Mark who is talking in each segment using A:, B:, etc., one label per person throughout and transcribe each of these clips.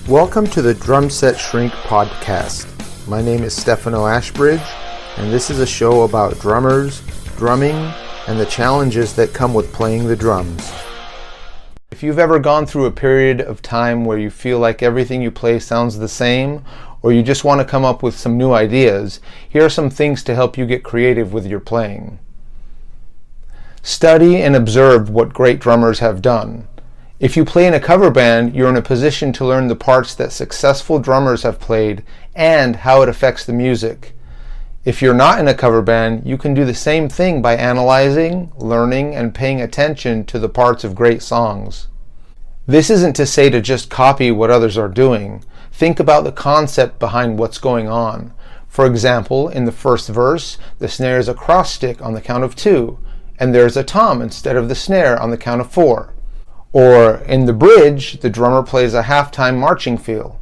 A: Welcome to the Drum Set Shrink podcast. My name is Stefano Ashbridge, and this is a show about drummers, drumming, and the challenges that come with playing the drums. If you've ever gone through a period of time where you feel like everything you play sounds the same, or you just want to come up with some new ideas, here are some things to help you get creative with your playing. Study and observe what great drummers have done. If you play in a cover band, you're in a position to learn the parts that successful drummers have played and how it affects the music. If you're not in a cover band, you can do the same thing by analyzing, learning, and paying attention to the parts of great songs. This isn't to say to just copy what others are doing. Think about the concept behind what's going on. For example, in the first verse, the snare is a cross stick on the count of 2, and there's a tom instead of the snare on the count of 4. Or in the bridge, the drummer plays a halftime marching feel.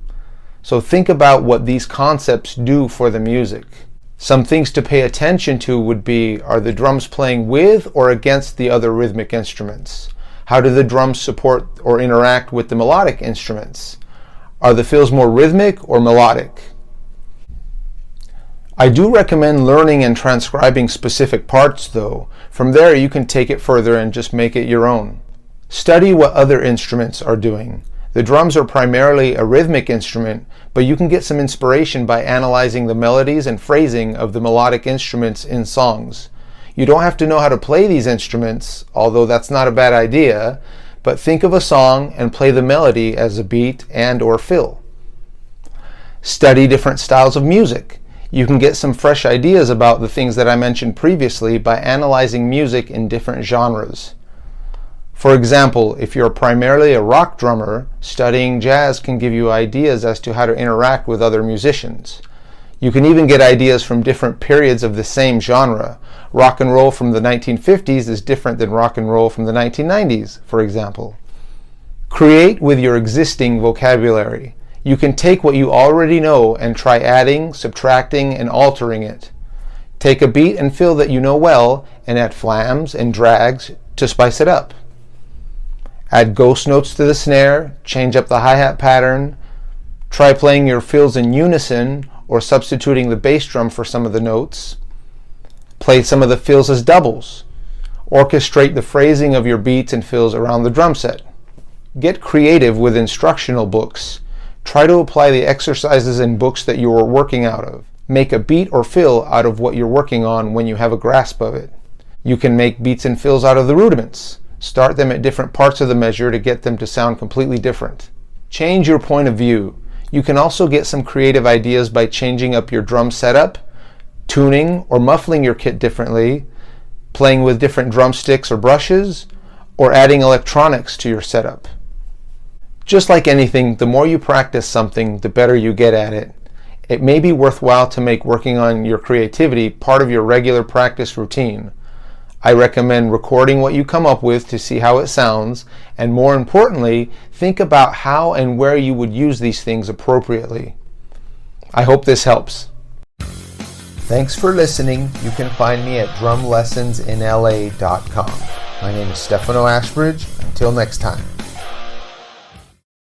A: So think about what these concepts do for the music. Some things to pay attention to would be, are the drums playing with or against the other rhythmic instruments? How do the drums support or interact with the melodic instruments? Are the fills more rhythmic or melodic? I do recommend learning and transcribing specific parts though. From there you can take it further and just make it your own. Study what other instruments are doing. The drums are primarily a rhythmic instrument, but you can get some inspiration by analyzing the melodies and phrasing of the melodic instruments in songs. You don't have to know how to play these instruments, although that's not a bad idea, but think of a song and play the melody as a beat and or fill. Study different styles of music. You can get some fresh ideas about the things that I mentioned previously by analyzing music in different genres. For example, if you're primarily a rock drummer, studying jazz can give you ideas as to how to interact with other musicians. You can even get ideas from different periods of the same genre. Rock and roll from the 1950s is different than rock and roll from the 1990s, for example. Create with your existing vocabulary. You can take what you already know and try adding, subtracting, and altering it. Take a beat and fill that you know well and add flams and drags to spice it up. Add ghost notes to the snare, change up the hi-hat pattern, try playing your fills in unison or substituting the bass drum for some of the notes. Play some of the fills as doubles. Orchestrate the phrasing of your beats and fills around the drum set. Get creative with instructional books. Try to apply the exercises in books that you are working out of. Make a beat or fill out of what you're working on when you have a grasp of it. You can make beats and fills out of the rudiments. Start them at different parts of the measure to get them to sound completely different. Change your point of view. You can also get some creative ideas by changing up your drum setup, tuning or muffling your kit differently, playing with different drumsticks or brushes, or adding electronics to your setup. Just like anything, the more you practice something, the better you get at it. It may be worthwhile to make working on your creativity part of your regular practice routine. I recommend recording what you come up with to see how it sounds, and more importantly, think about how and where you would use these things appropriately. I hope this helps. Thanks for listening. You can find me at drumlessonsinla.com. My name is Stefano Ashbridge. Until next time.